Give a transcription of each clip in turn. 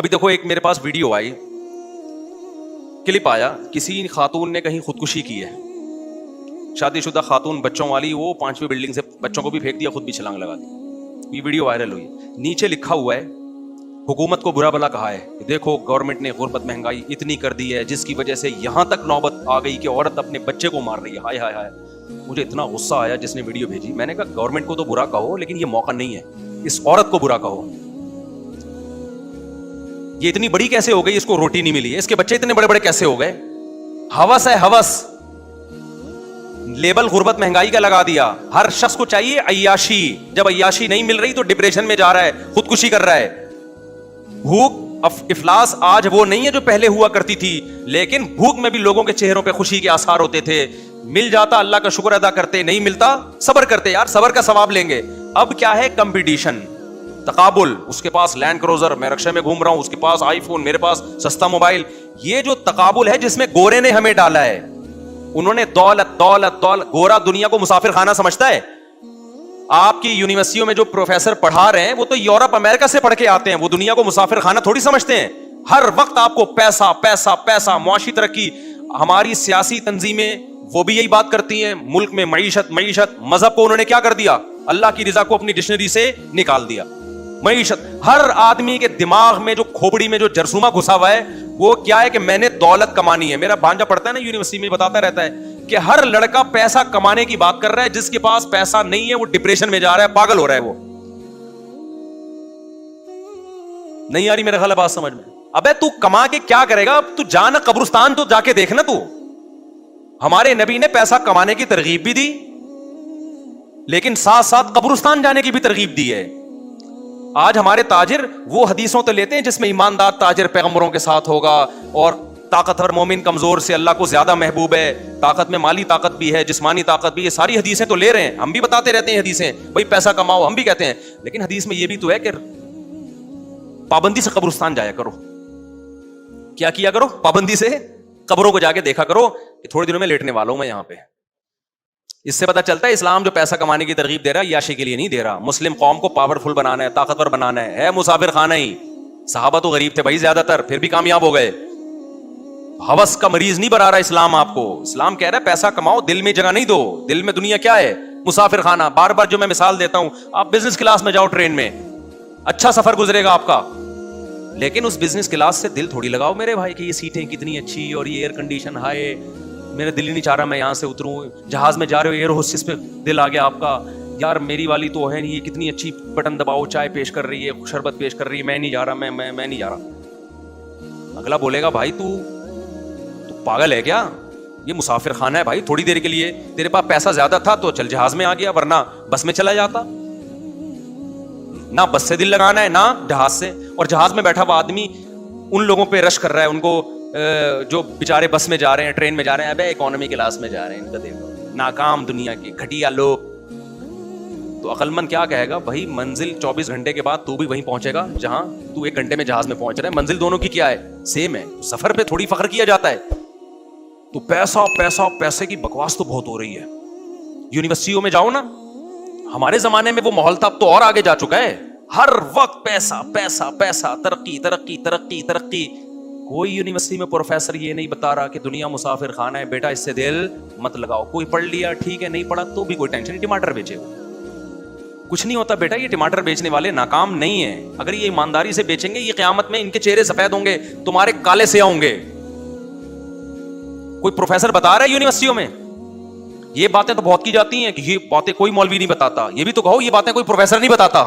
ابھی دیکھو ایک میرے پاس ویڈیو آئی, کلپ آیا, کسی خاتون نے کہیں خودکشی کی ہے, شادی شدہ خاتون بچوں والی, وہ 5ویں بلڈنگ سے بچوں کو بھی پھینک دیا, خود بھی چھلانگ لگا دی. یہ ویڈیو وائرل ہوئی. نیچے لکھا ہوا ہے, حکومت کو برا بھلا کہا ہے, دیکھو گورنمنٹ نے غربت مہنگائی اتنی کر دی ہے جس کی وجہ سے یہاں تک نوبت آ گئی کہ عورت اپنے بچے کو مار رہی ہے. ہائے ہائے ہائے. مجھے اتنا غصہ آیا جس نے ویڈیو بھیجی. میں نے کہا گورنمنٹ کو تو برا کہو, لیکن یہ موقع نہیں ہے اس عورت کو برا کہو. یہ اتنی بڑی کیسے ہو گئی, اس کو روٹی نہیں ملی ہے, اس کے بچے اتنے بڑے بڑے کیسے ہو گئے. ہوس ہے ہوس, لیبل غربت مہنگائی کا لگا دیا. ہر شخص کو چاہیے عیاشی, جب عیاشی نہیں مل رہی تو ڈپریشن میں جا رہا ہے, خودکشی کر رہا ہے. بھوک افلاس آج وہ نہیں ہے جو پہلے ہوا کرتی تھی, لیکن بھوک میں بھی لوگوں کے چہروں پہ خوشی کے آثار ہوتے تھے. مل جاتا اللہ کا شکر ادا کرتے, نہیں ملتا صبر کرتے, یار صبر کا ثواب لیں گے. اب کیا ہے, کمپٹیشن, تقابل. اس کے پاس لینڈ کروزر, میں رکشے میں گھوم رہا ہوں, اس کے پاس آئی فون, میرے پاس سستا موبائل. یہ جو تقابل ہے جس میں گورے نے ہمیں ڈالا ہے, انہوں نے دولت دولت دولت. گورا دنیا کو مسافر خانہ سمجھتا ہے. آپ کی یونیورسٹیوں میں جو پروفیسر پڑھا رہے ہیں وہ تو یورپ امریکہ سے پڑھ کے آتے ہیں, وہ دنیا کو مسافر خانہ تھوڑی سمجھتے ہیں. ہر وقت آپ کو پیسہ پیسہ پیسہ, معاشی ترقی. ہماری سیاسی تنظیمیں وہ بھی یہی بات کرتی ہیں, ملک میں معیشت معیشت. مذہب کو انہوں نے کیا کر دیا, اللہ کی رضا کو اپنی ڈکشنری سے نکال دیا. معیشت, ہر آدمی کے دماغ میں جو کھوپڑی میں جو جرثومہ گھسا ہوا ہے وہ کیا ہے کہ میں نے دولت کمانی ہے. میرا بھانجا پڑھتا ہے نا یونیورسٹی میں, بتاتا رہتا ہے کہ ہر لڑکا پیسہ کمانے کی بات کر رہا ہے, جس کے پاس پیسہ نہیں ہے وہ ڈپریشن میں جا رہا ہے, پاگل ہو رہا ہے. وہ نہیں آ رہی میرا خیال ہے بات سمجھ میں. ابے تو کما کے کیا کرے گا, اب تو جانا قبرستان تو جا کے دیکھنا. تو ہمارے نبی نے پیسہ کمانے کی ترغیب بھی دی, لیکن ساتھ ساتھ قبرستان جانے کی بھی ترغیب دی ہے. آج ہمارے تاجر وہ حدیثوں تو لیتے ہیں جس میں ایماندار تاجر پیغمبروں کے ساتھ ہوگا, اور طاقتور مومن کمزور سے اللہ کو زیادہ محبوب ہے. طاقت میں مالی طاقت بھی ہے, جسمانی طاقت بھی. یہ ساری حدیثیں تو لے رہے ہیں, ہم بھی بتاتے رہتے ہیں حدیثیں, بھائی پیسہ کماؤ, ہم بھی کہتے ہیں. لیکن حدیث میں یہ بھی تو ہے کہ پابندی سے قبرستان جایا کرو. کیا کیا کرو, پابندی سے قبروں کو جا کے دیکھا کرو کہ تھوڑے دنوں میں لیٹنے والا ہوں میں یہاں پہ. اس سے پتا چلتا ہے اسلام جو پیسہ کمانے کی ترغیب دے رہا ہے یاشی کے لیے نہیں دے رہا. مسلم قوم کو پاورفل بنانا ہے, طاقتور بنانا ہے مسافر خانہ ہی. صحابہ تو غریب تھے بھائی زیادہ تر, پھر بھی کامیاب ہو گئے. ہوس کا مریض نہیں بنا رہا اسلام آپ کو. اسلام کہہ رہا ہے پیسہ کماؤ, دل میں جگہ نہیں دو. دل میں دنیا کیا ہے, مسافر خانہ. بار بار جو میں مثال دیتا ہوں, آپ بزنس کلاس میں جاؤ ٹرین میں, اچھا سفر گزرے گا آپ کا, لیکن اس بزنس کلاس سے دل تھوڑی لگاؤ میرے بھائی کہ یہ سیٹیں کتنی اچھی اور یہ ایئر کنڈیشن ہائے, میرا دل ہی نہیں چاہ رہا میں یہاں سے اتروں. جہاز میں جا رہے ہو, ایئر ہوسٹس پہ دل آ گیا آپ کا, یار میری والی تو ہے نہیں, یہ کتنی اچھی, بٹن دباؤ, چائے پیش کر رہی ہے, شربت پیش کر رہی ہے, میں نہیں جا رہا, میں نہیں جا رہا. اگلا بولے گا بھائی تو پاگل ہے کیا, یہ مسافر خانہ ہے بھائی. تھوڑی دیر کے لیے تیرے پاس پیسہ زیادہ تھا تو چل جہاز میں آ گیا, ورنہ بس میں چلا جاتا. نہ بس سے دل لگانا ہے نہ جہاز سے. اور جہاز میں بیٹھا ہوا آدمی ان لوگوں پہ رش کر رہا ہے, ان کو جو بیچارے بس میں جا رہے ہیں, ٹرین میں جا رہے ہیں, ابے اکانومی کلاس میں جا رہے ہیں, ان کا دیکھو ناکام دنیا کے گھٹیا لوگ. تو عقل مند کیا کہے گا, بھائی منزل 24 گھنٹے کے بعد تو بھی وہیں پہنچے گا جہاں تو 1 گھنٹے میں جہاز میں پہنچ رہا ہے. منزل دونوں کی کیا ہے, سیم ہے. سفر پہ تھوڑی فخر کیا جاتا ہے. تو پیسہ پیسہ پیسے کی بکواس تو بہت ہو رہی ہے. یونیورسٹیوں میں جاؤ نا, ہمارے زمانے میں وہ ماحول تھا, اب تو اور آگے جا چکا ہے. ہر وقت پیسہ پیسہ پیسہ, ترقی ترقی ترقی ترقی. کوئی یونیورسٹی میں پروفیسر یہ نہیں بتا رہا کہ دنیا مسافر خانہ ہے, بیٹا اس سے دل مت لگاؤ. کوئی پڑھ لیا ٹھیک ہے, نہیں پڑھا تو بھی کوئی ٹینشن نہیں, ٹماٹر بیچے. کچھ نہیں ہوتا بیٹا, یہ ٹماٹر بیچنے والے ناکام نہیں ہیں. اگر یہ ایمانداری سے بیچیں گے, یہ قیامت میں ان کے چہرے سفید ہوں گے, تمہارے کالے سیاہ ہوں گے. کوئی پروفیسر بتا رہا ہے یونیورسٹیوں میں, یہ باتیں تو بہت کی جاتی ہیں کہ یہ باتیں کوئی مولوی نہیں بتاتا. یہ بھی تو کہو یہ باتیں کوئی پروفیسر نہیں بتاتا.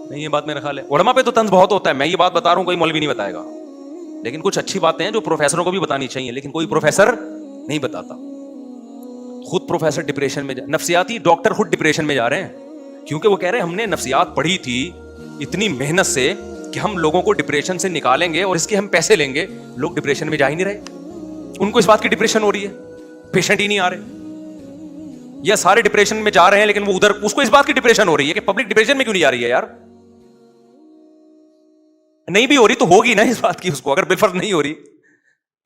نہیں, یہ بات میرا خیال ہے علماء پہ تو طنز بہت ہوتا ہے. میں یہ بات بتا رہا ہوں, کوئی مولوی نہیں بتائے گا. لیکن کچھ اچھی باتیں ہیں جو پروفیسروں کو بھی بتانی چاہیے, لیکن کوئی پروفیسر نہیں بتاتا. خود پروفیسر ڈپریشن میں, نفسیاتی ڈاکٹر خود ڈپریشن میں جا رہے ہیں, کیونکہ وہ کہہ رہے ہیں ہم نے نفسیات پڑھی تھی اتنی محنت سے کہ ہم لوگوں کو ڈپریشن سے نکالیں گے اور اس کے ہم پیسے لیں گے. لوگ ڈپریشن میں جا ہی نہیں رہے. ان کو اس بات کی ڈپریشن ہو رہی ہے, پیشنٹ ہی نہیں آ رہے. یا سارے ڈپریشن میں جا رہے ہیں لیکن وہ ادھر, اس کو اس بات کی ڈپریشن ہو رہی ہے کہ پبلک ڈپریشن میں کیوں نہیں آ رہی ہے. یار نہیں بھی ہو رہی تو ہوگی نا اس بات کی, اس کو اگر بالفرض نہیں ہو رہی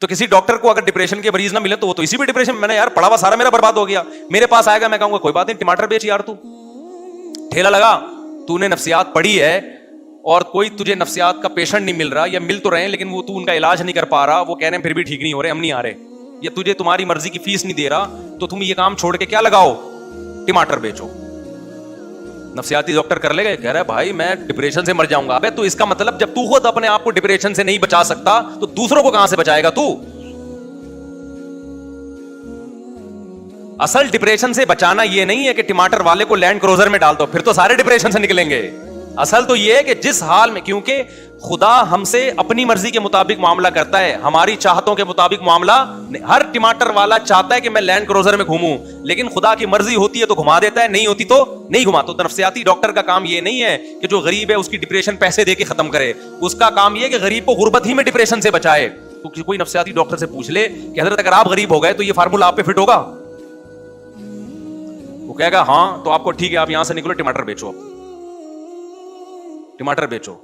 تو کسی ڈاکٹر کو اگر ڈپریشن کے مریض نہ ملے تو وہ تو اسی بھی ڈپریشن میں. نے یار پڑھا ہوا سارا میرا برباد ہو گیا, میرے پاس آئے گا میں کہوں گا کوئی بات نہیں, ٹماٹر بیچ یار, تو ٹھیلا لگا, تو نے نفسیات پڑھی ہے, اور کوئی تجھے نفسیات کا پیشنٹ نہیں مل رہا, یا مل تو رہے ہیں لیکن وہ تو ان کا علاج نہیں کر پا رہا, وہ کہہ رہے ہیں پھر بھی ٹھیک نہیں ہو رہے, ہم نہیں آ رہے, یا تجھے تمہاری مرضی کی فیس نہیں دے رہا, تو تم یہ کام چھوڑ کے کیا لگاؤ, ٹماٹر بیچو. نفسیاتی ڈاکٹر کر لے گئے, کہہ رہا ہے بھائی میں ڈپریشن سے مر جاؤں گا. ابے تو اس کا مطلب جب تو خود اپنے آپ کو ڈپریشن سے نہیں بچا سکتا تو دوسروں کو کہاں سے بچائے گا تو. اصل ڈپریشن سے بچانا یہ نہیں ہے کہ ٹماٹر والے کو لینڈ کروزر میں ڈال دو پھر تو سارے ڈپریشن سے نکلیں گے. اصل تو یہ ہے کہ جس حال میں, کیونکہ خدا ہم سے اپنی مرضی کے مطابق معاملہ کرتا ہے, ہماری چاہتوں کے مطابق معاملہ. ہر ٹماٹر والا چاہتا ہے کہ میں لینڈ کروزر میں گھوموں, لیکن خدا کی مرضی ہوتی ہے تو گھما دیتا ہے, نہیں ہوتی تو نہیں گھماتا. تو نفسیاتی ڈاکٹر کا کام یہ نہیں ہے کہ جو غریب ہے اس کی ڈپریشن پیسے دے کے ختم کرے, اس کا کام یہ ہے کہ غریب کو غربت ہی میں ڈپریشن سے بچائے. تو کوئی نفسیاتی ڈاکٹر سے پوچھ لے کہ حضرت اگر آپ غریب ہو گئے تو یہ فارمولا آپ پہ فٹ ہوگا, وہ کہے گا ہاں تو آپ کو ٹھیک ہے, آپ یہاں سے نکلو, ٹماٹر بیچو, ٹماٹر بیچو.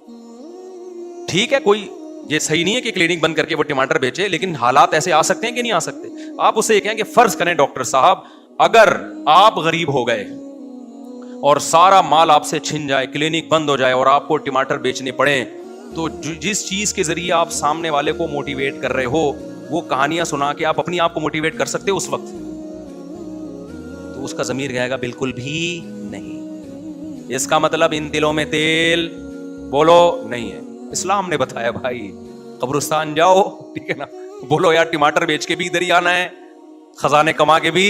ٹھیک ہے, کوئی یہ صحیح نہیں ہے کہ کلینک بند کر کے وہ ٹماٹر بیچے, لیکن حالات ایسے آ سکتے ہیں کہ نہیں آ سکتے. آپ اسے یہ کہیں کہ فرض کریں ڈاکٹر صاحب اگر آپ غریب ہو گئے اور سارا مال آپ سے چھن جائے, کلینک بند ہو جائے اور آپ کو ٹماٹر بیچنے پڑے, تو جس چیز کے ذریعے آپ سامنے والے کو موٹیویٹ کر رہے ہو وہ کہانیاں سنا کے آپ اپنی آپ کو موٹیویٹ کر سکتے ہو اس وقت, تو اس کا ضمیر کہے گا بالکل بھی نہیں. اس کا مطلب ان دلوں میں تیل بولو نہیں ہے. اسلام نے بتایا بھائی قبرستان جاؤ, ٹھیک ہے نا, بولو یار ٹماٹر بیچ کے بھی ادھر ہی آنا ہے, خزانے کما کے بھی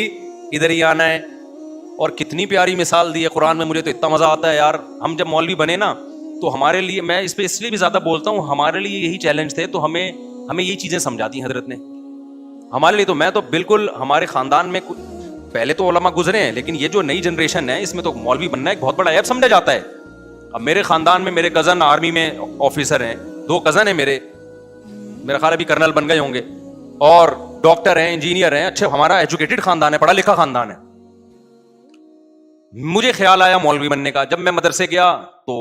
ادھر ہی آنا ہے. اور کتنی پیاری مثال دی ہے قرآن میں, مجھے تو اتنا مزہ آتا ہے یار. ہم جب مولوی بنے نا تو ہمارے لیے, میں اس پہ اس لیے بھی زیادہ بولتا ہوں, ہمارے لیے یہی چیلنج تھے, تو ہمیں یہی چیزیں سمجھا دی حضرت نے ہمارے لیے. تو میں تو بالکل, ہمارے خاندان میں پہلے تو علماء گزرے ہیں, لیکن یہ جو نئی جنریشن ہے اس میں تو مولوی بننا ایک بہت بڑا عیب سمجھا جاتا ہے. اب میرے خاندان میں میرے کزن آرمی میں آفیسر ہیں, 2 کزن ہیں میرا خیال ابھی کرنل بن گئے ہوں گے, اور ڈاکٹر ہیں, انجینئر ہیں, اچھے, ہمارا ایجوکیٹڈ خاندان ہے, پڑھا لکھا خاندان ہے. مجھے خیال آیا مولوی بننے کا. جب میں مدرسے گیا تو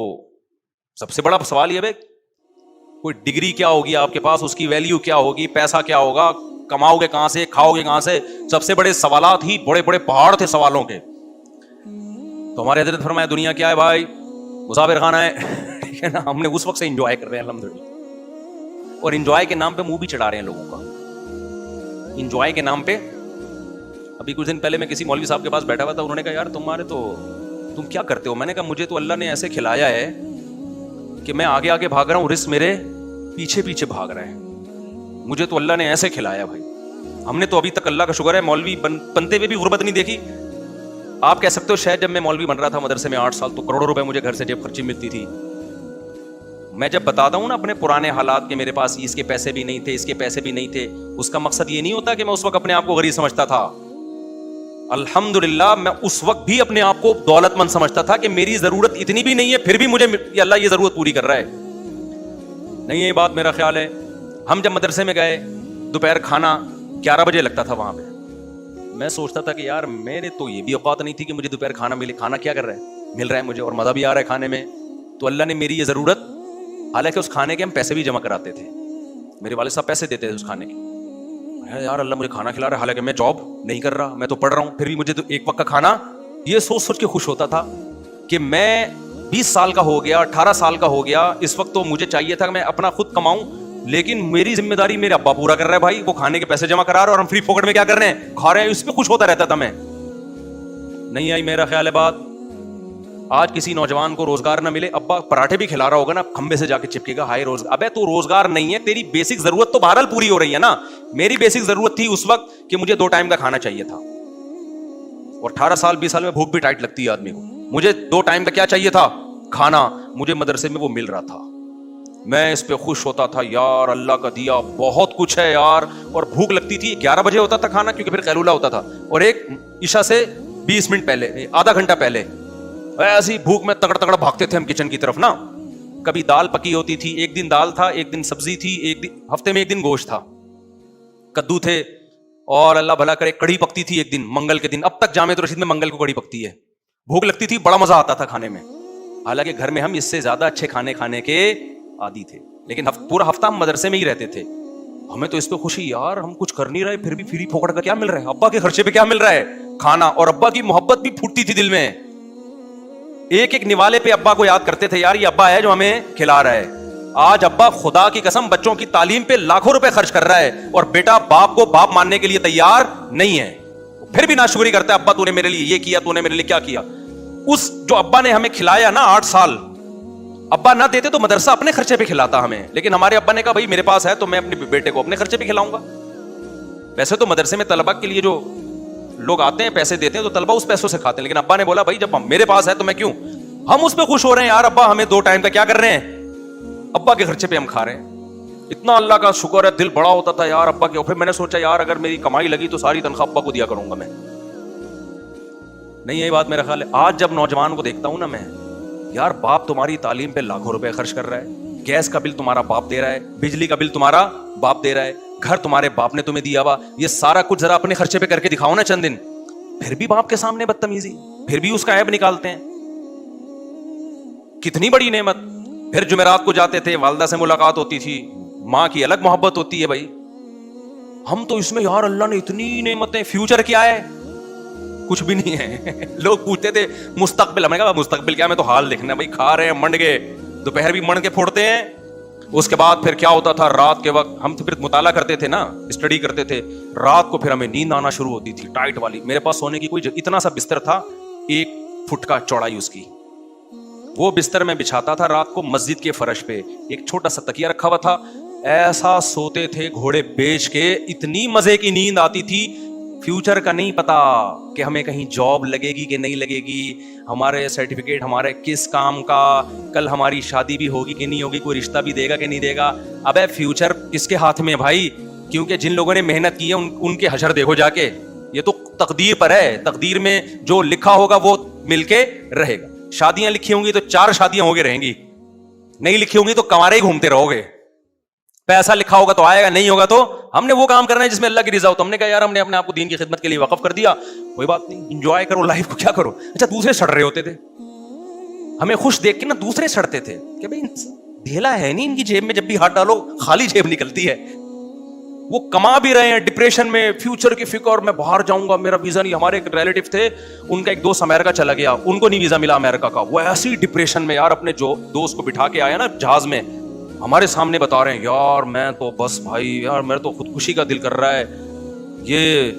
سب سے بڑا سوال یہ ہے کوئی ڈگری کیا ہوگی آپ کے پاس, اس کی ویلیو کیا ہوگی, پیسہ کیا ہوگا, کماؤ گے کہاں سے, کھاؤ گے کہاں سے. سب سے بڑے سوالات ہی بڑے بڑے پہاڑ تھے سوالوں کے. تو ہمارے حضرت فرمایا دنیا کیا ہے بھائی, مسافر خانہ ہے, ٹھیک ہے نا. ہم نے اس وقت سے انجوائے کر رہے ہیں الحمدللہ, اور انجوائے کے نام پہ منہ بھی چڑھا رہے ہیں لوگوں کا, انجوائے کے نام پہ. ابھی کچھ دن پہلے میں کسی مولوی صاحب کے پاس بیٹھا ہوا تھا, انہوں نے کہا یار تم کیا کرتے ہو. میں نے کہا مجھے تو اللہ نے ایسے کھلایا ہے کہ میں آگے آگے بھاگ رہا ہوں, رزق میرے پیچھے پیچھے بھاگ رہے ہیں. مجھے تو اللہ نے ایسے کھلایا بھائی. ہم نے تو ابھی تک اللہ کا شکر ہے مولوی بنتے ہوئے بھی غربت نہیں دیکھی. آپ کہہ سکتے ہو شاید جب میں مولوی بن رہا تھا مدرسے میں 8 سال, تو کروڑوں روپے مجھے گھر سے جیب خرچی ملتی تھی. میں جب بتاتا ہوں نا اپنے پرانے حالات کہ میرے پاس اس کے پیسے بھی نہیں تھے, اس کے پیسے بھی نہیں تھے, اس کا مقصد یہ نہیں ہوتا کہ میں اس وقت اپنے آپ کو غریب سمجھتا تھا. الحمدللہ میں اس وقت بھی اپنے آپ کو دولت مند سمجھتا تھا کہ میری ضرورت اتنی بھی نہیں ہے, پھر بھی مجھے اللہ یہ ضرورت پوری کر رہا ہے. نہیں یہ بات میرا خیال ہے. ہم جب مدرسے میں گئے, دوپہر کھانا 11 بجے لگتا تھا وہاں پہ. میں سوچتا تھا کہ یار میرے تو یہ بھی اوقات نہیں تھی کہ مجھے دوپہر کھانا ملے. کھانا کیا کر رہا ہے, مل رہا ہے مجھے, اور مزہ بھی آ رہا ہے کھانے میں. تو اللہ نے میری یہ ضرورت, حالانکہ اس کھانے کے ہم پیسے بھی جمع کراتے تھے, میرے والد صاحب پیسے دیتے تھے اس کھانے کے. یار اللہ مجھے کھانا کھلا رہا ہے, حالانکہ میں جاب نہیں کر رہا, میں تو پڑھ رہا ہوں, پھر بھی مجھے تو ایک وقت کا کھانا. یہ سوچ سوچ کے خوش ہوتا تھا کہ میں 20 سال کا ہو گیا, 18 سال کا ہو گیا, اس وقت تو مجھے چاہیے تھا کہ میں اپنا خود کماؤں, لیکن میری ذمہ داری میرے ابا پورا کر رہا ہے بھائی. وہ کھانے کے پیسے جمع کرا رہا ہے اور ہم فری پاکٹ میں کیا کر رہے ہیں, کھا رہے ہیں. اس پہ خوش ہوتا رہتا تھا میں. نہیں آئی میرا خیال ہے بات. آج کسی نوجوان کو روزگار نہ ملے, ابا پراٹھے بھی کھلا رہا ہوگا نا, کھمبے سے جا کے چپکے گا, ہائے روزگار. ابے تو روزگار نہیں ہے, تیری بیسک ضرورت تو بہرحال پوری ہو رہی ہے نا. میری بیسک ضرورت تھی اس وقت کہ مجھے 2 ٹائم کا کھانا چاہیے تھا, اور 18 سال 20 سال میں بھوک بھی ٹائٹ لگتی ہے آدمی کو. مجھے 2 ٹائم کا کیا چاہیے تھا, کھانا. مجھے مدرسے میں وہ مل رہا تھا, میں اس پہ خوش ہوتا تھا. یار اللہ کا دیا بہت کچھ ہے یار. اور بھوک لگتی تھی, 11 بجے ہوتا تھا کھانا, کیونکہ پھر قیلولہ ہوتا تھا, اور ایک عشاء سے 20 منٹ پہلے, آدھا گھنٹہ پہلے. ایسی بھوک میں تگڑ تگڑ بھاگتے تھے ہم کچن کی طرف نا. کبھی دال پکی ہوتی تھی, ایک دن دال تھا, ایک دن سبزی تھی, ایک دن ہفتے میں ایک دن گوشت تھا, کدو تھے, اور اللہ بھلا کرے کڑی پکتی تھی ایک دن منگل کے دن. اب تک جامع رشید میں منگل کو کڑی پکتی ہے. بھوک لگتی تھی, بڑا مزہ آتا تھا کھانے میں. حالانکہ گھر میں ہم اس سے زیادہ اچھے کھانے کھانے کے عادی تھے, لیکن پورا ہفتہ ہم مدرسے میں ہی رہتے تھے. ہمیں تو اس پہ خوشی, یار ہم کچھ کر نہیں رہے, پھر بھی فری پھوکڑ کا کیا مل رہا ہے, ابا کے خرچے پہ کیا مل رہا ہے, کھانا. اور ابا کی محبت بھی پھوٹتی تھی دل میں. ایک ایک نوالے پہ ابا کو یاد کرتے تھے، یار یہ ابا ہے جو ہمیں کھلا رہا ہے. آج ابا خدا کی قسم بچوں کی تعلیم پہ لاکھوں روپے خرچ کر رہا ہے اور بیٹا باپ کو باپ ماننے کے لیے تیار نہیں ہے، پھر بھی ناشکری کرتا ہے، ابا تو نے میرے لیے یہ کیا، تو نے میرے لیے کیا کیا. اس جو ابا نے ہمیں کھلایا نا 8 سال، ابا نہ دیتے تو مدرسہ اپنے خرچے پہ کھلاتا ہمیں، لیکن ہمارے ابا نے کہا بھائی میرے پاس ہے تو میں اپنے بیٹے کو اپنے خرچے پہ کھلاؤں گا. ویسے تو مدرسے میں طلبہ کے لیے جو لوگ آتے ہیں پیسے دیتے ہیں تو طلبہ اس پیسوں سے کھاتے ہیں، لیکن ابا نے بولا بھائی جب میرے پاس ہے تو میں کیوں، ہم اس پہ خوش ہو رہے ہیں یار ابا ہمیں 2 ٹائم کا کیا کر رہے ہیں، ابا کے خرچے پہ ہم کھا رہے ہیں. اتنا اللہ کا شکر ہے، دل بڑا ہوتا تھا یار ابا کے. پھر میں نے سوچا یار اگر میری کمائی لگی تو ساری تنخواہ ابا کو دیا کروں گا میں. نہیں یہی بات میرا خیال ہے. آج جب نوجوان کو دیکھتا ہوں نا میں، یار باپ تمہاری تعلیم پہ لاکھوں روپے خرچ کر رہا ہے، گیس کا بل تمہارا باپ دے رہا ہے، بجلی کا بل تمہارا باپ دے رہا ہے، گھر تمہارے باپ نے تمہیں دیا ہوا، یہ سارا کچھ ذرا اپنے خرچے پہ کر کے دکھاؤ نا چند دن. پھر بھی باپ کے سامنے بدتمیزی، پھر بھی اس کا عیب نکالتے ہیں. کتنی بڑی نعمت. پھر جمعرات کو جاتے تھے، والدہ سے ملاقات ہوتی تھی، ماں کی الگ محبت ہوتی ہے بھائی. ہم تو اس میں یار اللہ نے اتنی نعمتیں، فیوچر کیا ہے، کچھ بھی نہیں ہے. لوگ پوچھتے تھے مستقبل، ہمیں کہا مستقبل کیا، میں تو حال دیکھنا ہے بھائی. کھا رہے ہیں منڈ کے، دوپہر بھی منڈ کے پھوڑتے ہیں. اس کے بعد پھر کیا ہوتا تھا، رات کے وقت ہم پھر مطالعہ کرتے تھے نا، اسٹڈی کرتے تھے. رات کو پھر ہمیں نیند آنا شروع ہوتی تھی ٹائٹ والی. میرے پاس سونے کی کوئی اتنا سا بستر تھا، 1 فٹ کا چوڑائی اس کی، وہ بستر میں بچھاتا تھا رات کو مسجد کے فرش پہ. ایک چھوٹا سا تکیہ رکھا ہوا تھا، ایسا سوتے تھے گھوڑے بیچ کے. اتنی مزے کی نیند آتی تھی. فیوچر کا نہیں پتا کہ ہمیں کہیں جاب لگے گی کہ نہیں لگے گی، ہمارے سرٹیفکیٹ ہمارے کس کام کا، کل ہماری شادی بھی ہوگی کہ نہیں ہوگی، کوئی رشتہ بھی دے گا کہ نہیں دے گا. ابے فیوچر کس کے ہاتھ میں بھائی، کیونکہ جن لوگوں نے محنت کی ہے ان کے حشر دیکھو جا کے. یہ تو تقدیر پر ہے، تقدیر میں جو لکھا ہوگا وہ مل کے رہے گا. شادیاں لکھی ہوں گی تو 4 شادیاں ہو کے رہیں گی، نہیں لکھی ہوں گی تو کنوارے ہی گھومتے رہو گے. پیسہ لکھا ہوگا تو آئے گا، نہیں ہوگا تو ہم نے وہ کام کرنا ہے جس میں اللہ کی رضا ہو. تو ہم نے کہا یار ہم نے اپنے آپ کو دین کی خدمت کے لیے وقف کر دیا، کوئی بات نہیں، انجوائے کرو لائف کو، کیا کرو. اچھا دوسرے سڑ رہے ہوتے تھے، ہمیں خوش دیکھ کے نا دوسرے سڑتے تھے کہ بھائی ڈھیلا ہے نہیں ان کی جیب میں، جب بھی ہاتھ ڈالو خالی جیب نکلتی ہے. وہ کما بھی رہے ہیں ڈپریشن میں، فیوچر کی فکر، میں باہر جاؤں گا، میرا ویزا نہیں. ہمارے ایک ریلیٹو تھے، ان کا ایک دوست امریکہ چلا گیا، ان کو نہیں ویزا ملا امریکہ کا. وہ ایسی ڈپریشن میں یار اپنے جو دوست کو بٹھا کے آیا نا جہاز میں، ہمارے سامنے بتا رہے ہیں یار میں تو بس بھائی یار میرا تو خودکشی کا دل کر رہا ہے. یہ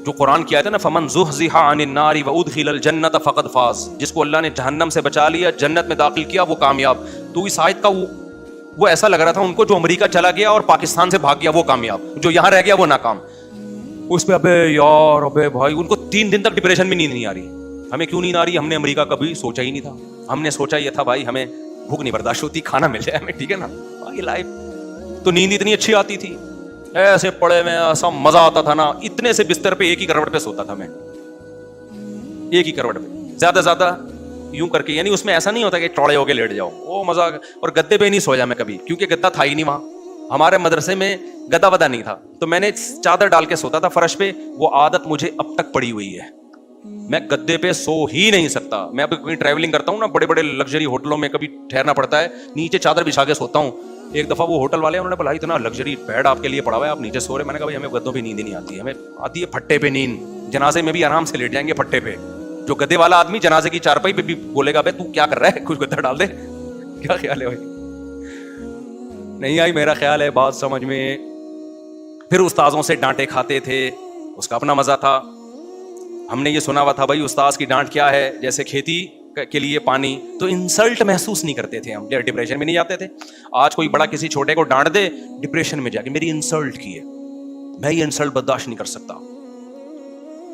جو قرآن کی آیت ہے نا، فمن زحزح عن النار وادخل الجنۃ فقد فاز، جس کو اللہ نے جہنم سے بچا لیا، جنت میں داخل کیا، وہ کامیاب. تو اس آیت کا وہ ایسا لگ رہا تھا ان کو جو امریکہ چلا گیا اور پاکستان سے بھاگ گیا وہ کامیاب، جو یہاں رہ گیا وہ ناکام. اس پہ ابے یار ابے بھائی ان کو 3 دن تک ڈپریشن میں نیند نہیں آ رہی. ہمیں کیوں نیند آ رہی؟ ہم نے امریکہ کبھی سوچا ہی نہیں تھا. ہم نے سوچا یہ تھا بھائی ہمیں بھوک نہیں برداشت ہوتی، کھانا مل جائے ہمیں، ٹھیک ہے نا. یہ لائف تو نیند اتنی اچھی آتی تھی، ایسے پڑے میں ایسا مزہ آتا تھا نا. اتنے سے بستر پہ ایک ہی کروٹ پہ سوتا تھا میں، ایک ہی کروٹ پہ، زیادہ زیادہ یوں کر کے. یعنی اس میں ایسا نہیں ہوتا کہ چوڑے ہو کے لیٹ جاؤ، وہ مزہ. اور گدے پہ نہیں سویا میں کبھی، کیونکہ گدا تھا ہی نہیں وہاں. ہمارے مدرسے میں گدا ودا نہیں تھا، تو میں نے چادر ڈال کے سوتا تھا فرش پہ. وہ عادت مجھے اب تک پڑی ہوئی ہے، میں گدے پہ سو ہی نہیں سکتا. میں اب کہیں ٹریولنگ کرتا ہوں نا، بڑے بڑے لگژری ہوٹلوں میں کبھی ٹھہرنا پڑتا ہے، نیچے چادر بچھا کے سوتا ہوں. ایک دفعہ وہ ہوٹل والے انہوں نے بولا اتنا لگژری بیڈ آپ کے لیے پڑا ہوا ہے، آپ نیچے سو رہے. میں نے کہا بھائی ہمیں گدوں پہ نیند نہیں آتی، ہمیں آتی ہے پھٹے پہ نیند. جنازے میں بھی آرام سے لیٹ جائیں گے پھٹے پہ. جو گدے والا آدمی جنازے کی چارپائی پہ بھی بولے گا بھائی تو کیا کر رہا ہے، کچھ گدا ڈال دے. کیا خیال ہے بھائی؟ نہیں آئی میرا خیال ہے بات سمجھ میں. پھر استاذوں سے ڈانٹے کھاتے تھے، اس کا اپنا مزہ تھا. ہم نے یہ سنا ہوا تھا بھائی استاذ کی ڈانٹ کیا ہے، جیسے کھیتی کے لیے پانی. تو انسلٹ محسوس نہیں کرتے تھے ہم، ڈپریشن میں نہیں جاتے تھے. آج کوئی بڑا کسی چھوٹے کو ڈانٹ دے، ڈپریشن میں جا کے میری انسلٹ کی ہے، میں یہ انسلٹ برداشت نہیں کر سکتا،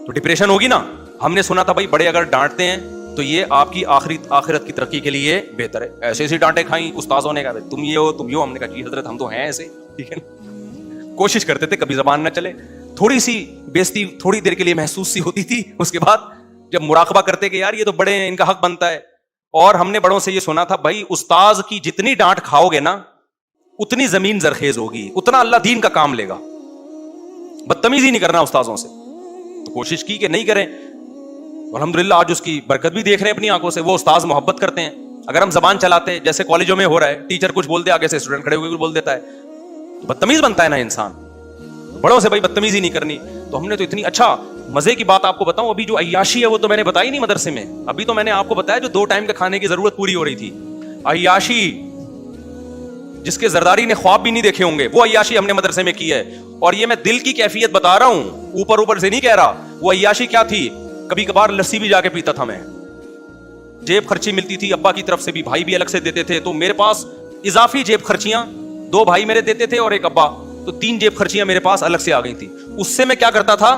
تو ڈپریشن ہوگی نا. ہم نے سنا تھا بھائی بڑے اگر ڈانٹتے ہیں تو یہ آپ کی آخرت کی ترقی کے لیے بہتر ہے. ایسے ایسی ڈانٹیں کھائیں استاذوں نے، کہا تم یہ ہو تم یہ ہو. ہم نے کہا جی حضرت ہم تو ہیں ایسے، ٹھیک ہے نا. کوشش کرتے تھے کبھی زبان نہ چلے. تھوڑی سی بےزتی تھوڑی دیر کے لیے محسوس سی ہوتی تھی، اس کے بعد جب مراقبہ کرتے کہ یار یہ تو بڑے ہیں، ان کا حق بنتا ہے. اور ہم نے بڑوں سے یہ سنا تھا بھائی استاذ کی جتنی ڈانٹ کھاؤ گے نا اتنی زمین زرخیز ہوگی، اتنا اللہ دین کا کام لے گا. بدتمیزی نہیں کرنا استاذوں سے. تو کوشش کی کہ نہیں کریں. الحمدللہ آج اس کی برکت بھی دیکھ رہے ہیں اپنی آنکھوں سے. وہ استاذ محبت کرتے ہیں. اگر ہم زبان چلاتے جیسے کالجوں میں ہو رہا ہے، ٹیچر کچھ بول دے آگے سے اسٹوڈنٹ کھڑے ہو کے کچھ بول دیتا ہے، تو بدتمیز بنتا ہے نا انسان. بڑوں سے بھائی بدتمیزی نہیں کرنی. تو ہم نے تو اتنی اچھا مزے کی بات آپ کو بتاؤں, ابھی جو عیاشی ہے وہ تو میں نے بتائی نہیں مدرسے میں, ابھی تو میں نے آپ کو بتایا جو 2 ٹائم کے کھانے کی ضرورت پوری ہو رہی تھی. عیاشی جس کے زرداری نے خواب بھی نہیں دیکھے ہوں گے, وہ عیاشی ہم نے مدرسے میں کی ہے. اور یہ میں دل کی کیفیت بتا رہا ہوں, اوپر سے نہیں کہہ رہا. وہ عیاشی کیا تھی, کبھی کبھار لسی بھی جا کے پیتا تھا میں, جیب خرچی ملتی تھی ابا کی طرف سے بھی, بھائی بھی الگ سے دیتے تھے, تو میرے پاس اضافی جیب خرچیاں 2 بھائی میرے دیتے تھے اور 1 ابا, تو 3 جیب خرچیاں میرے پاس الگ سے آ گئی تھی. اس سے میں کیا کرتا تھا,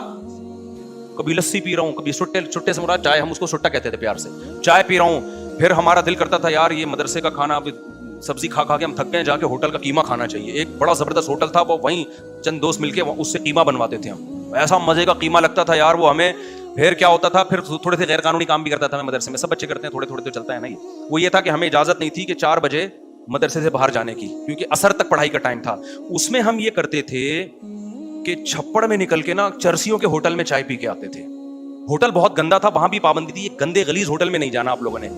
کبھی لسی پی رہا ہوں, کبھی چھٹے سے مراد چائے, ہم اس کو چھٹا کہتے تھے پیار سے, چائے پی رہا ہوں. پھر ہمارا دل کرتا تھا یار یہ مدرسے کا کھانا, اب سبزی کھا کے ہم تھک گئے, جا کے ہوٹل کا قیمہ کھانا چاہیے. ایک بڑا زبردست ہوٹل تھا, وہ وہیں چند دوست مل کے اس سے قیمہ بنواتے تھے ہم, ایسا مزے کا قیمہ لگتا تھا یار وہ ہمیں. پھر کیا ہوتا تھا, پھر تھوڑے سے غیر قانونی کام بھی کرتا تھا میں مدرسے میں, سب بچے کرتے ہیں تھوڑے تھوڑے تو چلتا ہے نا. وہ یہ تھا کہ ہمیں اجازت نہیں تھی کہ 4 بجے مدرسے سے باہر جانے کی, کیونکہ عصر تک پڑھائی کا ٹائم تھا. اس میں ہم یہ کرتے تھے کہ چھپڑ میں نکل کے نا چرسیوں کے ہوٹل میں چائے پی کے آتے تھے. ہوٹل بہت گندا تھا, وہاں بھی پابندی تھی, یہ گندے غلیظ ہوٹل میں نہیں جانا آپ لوگوں نے.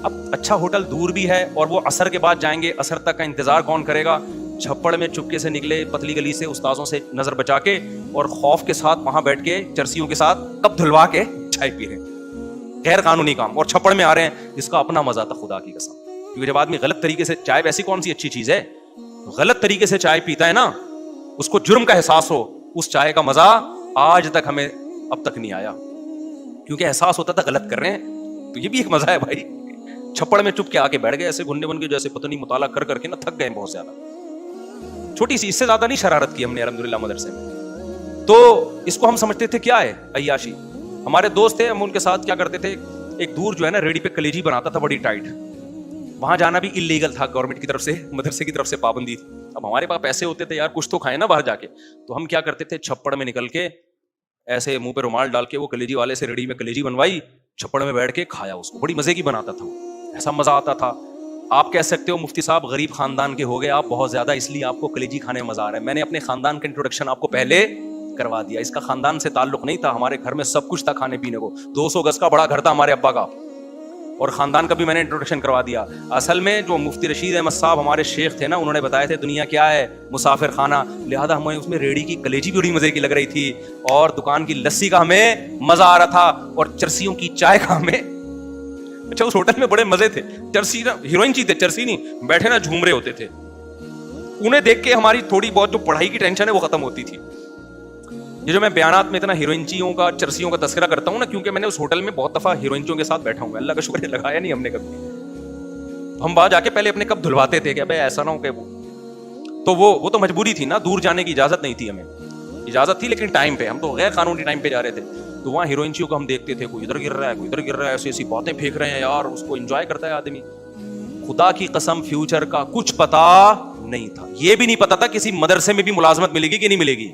اب اچھا ہوٹل دور بھی ہے اور وہ عصر کے بعد جائیں گے, عصر تک کا انتظار کون کرے گا. چھپڑ میں چپکے سے نکلے پتلی گلی سے, استاذوں سے نظر بچا کے, اور خوف کے ساتھ وہاں بیٹھ کے چرسیوں کے ساتھ کپ دھلوا کے چائے پی رہے ہیں, غیر قانونی کام, اور چھپڑ میں آ رہے ہیں. جس کا اپنا مزہ تھا خدا کی قسم, کیونکہ جب آدمی غلط طریقے سے چائے, ویسی کون سی اچھی چیز ہے, غلط طریقے سے چائے پیتا ہے نا, اس کو جرم کا احساس ہو, اس چائے کا مزہ آج تک ہمیں اب تک نہیں آیا, کیونکہ احساس ہوتا تھا غلط کر رہے ہیں. تو یہ بھی ایک مزہ ہے بھائی. چھپڑ میں چپ کے آ کے بیٹھ گئے ایسے گھننے بن کے, جیسے پتہ نہیں مطالعہ کر کے نا تھک گئے بہت زیادہ. چھوٹی سی, اس سے زیادہ نہیں شرارت کی ہم نے الحمدللہ مدرسے میں. تو اس کو ہم سمجھتے تھے کیا ہے عیاشی. ہمارے دوست تھے, ہم ان کے ساتھ کیا کرتے تھے, ایک دور جو ہے نا ریڑی پہ کلیجی بناتا تھا بڑی ٹائٹ, وہاں جانا بھی انلیگل تھا, گورنمنٹ کی طرف سے, مدرسے کی طرف سے پابندی تھی. اب ہمارے پاس پیسے ہوتے تھے یار, کچھ تو کھائے نا باہر جا کے, تو ہم کیا کرتے تھے, چھپڑ میں نکل کے ایسے منہ پہ رومال ڈال کے وہ کلیجی والے سے ریڑی میں کلیجی بنوائی, چھپڑ میں بیٹھ کے کھایا اس کو, بڑی مزے کی بناتا تھا, ایسا مزہ آتا تھا. آپ کہہ سکتے ہو مفتی صاحب غریب خاندان کے ہو گئے آپ بہت زیادہ, اس لیے آپ کو کلیجی کھانے میں مزہ آ رہا ہے. میں نے اپنے خاندان کا انٹروڈکشن آپ کو پہلے کروا دیا, اس کا خاندان سے تعلق نہیں تھا, ہمارے گھر میں سب کچھ تھا کھانے پینے کو, 200 گز کا بڑا گھر تھا ہمارے ابا کا, اور خاندان کا بھی میں نے انٹروڈکشن کروا دیا. اصل میں جو مفتی رشید احمد صاحب ہمارے شیخ تھے نا, انہوں نے بتایا تھے دنیا کیا ہے, مسافر خانہ, لہذا ہمیں اس میں ریڑی کی کلیجی بھی بڑی مزے کی لگ رہی تھی, اور دکان کی لسی کا ہمیں مزہ آ رہا تھا, اور چرسیوں کی چائے کا ہمیں. اچھا اس ہوٹل میں بڑے مزے تھے, چرسی نا ہیروئن چی تھے, چرسی نہیں, بیٹھے نا جھوم رہے ہوتے تھے, انہیں دیکھ کے ہماری تھوڑی بہت جو پڑھائی کی ٹینشن ہے وہ ختم ہوتی تھی. یہ جو میں بیانات میں اتنا ہیروئنچیوں کا, چرسیوں کا تذکرہ کرتا ہوں نا, کیونکہ میں نے اس ہوٹل میں بہت دفعہ ہیروئنچیوں کے ساتھ بیٹھا ہوں, اللہ کا شکر ہے لگایا نہیں ہم نے کبھی. ہم باہر جا کے پہلے اپنے کپ دھلواتے تھے کہ بھائی ایسا نہ ہو کہ وہ تو مجبوری تھی نا, دور جانے کی اجازت نہیں تھی ہمیں, اجازت تھی لیکن ٹائم پہ, ہم تو غیر قانونی ٹائم پہ جا رہے تھے. تو وہاں ہیروئنچیوں کو ہم دیکھتے تھے, کوئی ادھر گر رہا ہے, کوئی ادھر گر رہا ہے, ایسی ایسی باتیں پھینک رہے ہیں یار, اس کو انجوائے کرتا ہے آدمی. خدا کی قسم فیوچر کا کچھ پتا نہیں تھا, یہ بھی نہیں پتا تھا کسی مدرسے میں بھی ملازمت ملے گی کہ نہیں ملے گی.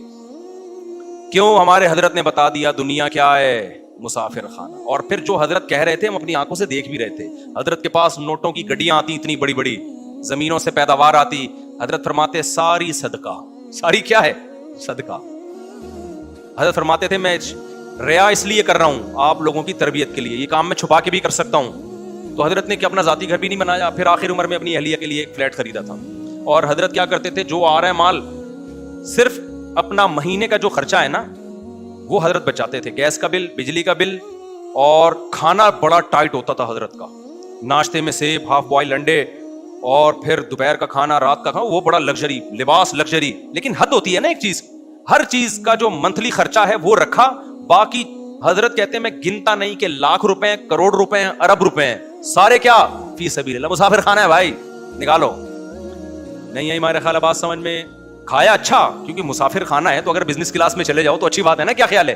کیوں, ہمارے حضرت نے بتا دیا دنیا کیا ہے, مسافر خانہ. اور پھر جو حضرت کہہ رہے تھے ہم اپنی آنکھوں سے دیکھ بھی رہے تھے. حضرت کے پاس نوٹوں کی گڈیاں آتی اتنی بڑی بڑی, زمینوں سے پیداوار آتی, حضرت فرماتے ساری صدقہ, ساری کیا ہے, صدقہ. حضرت فرماتے تھے میں ریا اس لیے کر رہا ہوں آپ لوگوں کی تربیت کے لیے, یہ کام میں چھپا کے بھی کر سکتا ہوں. تو حضرت نے کہ اپنا ذاتی گھر بھی نہیں بنایا, پھر آخر عمر میں اپنی اہلیہ کے لیے ایک فلیٹ خریدا تھا. اور حضرت کیا کرتے تھے, جو آ رہا ہے مال, صرف اپنا مہینے کا جو خرچہ ہے نا وہ حضرت بچاتے تھے. گیس کا بل, بجلی کا بل, اور کھانا بڑا ٹائٹ ہوتا تھا حضرت کا, ناشتے میں سیب, ہاف بوائل انڈے, اور پھر دوپہر کا کھانا, رات کا کھانا, وہ بڑا لگژری, لباس لگژری. لیکن حد ہوتی ہے نا ایک چیز, ہر چیز کا جو منتھلی خرچہ ہے وہ رکھا. باقی حضرت کہتے ہیں میں گنتا نہیں کہ لاکھ روپے, کروڑ روپے, ارب روپے, سارے کیا فی سبیل اللہ. مسافر خانہ ہے بھائی, نکالو. نہیں ہے ہمارے خیال بات سمجھ میں. کھایا اچھا, کیونکہ مسافر خانہ ہے تو اگر بزنس کلاس میں چلے جاؤ تو اچھی بات ہے نا, کیا خیال ہے.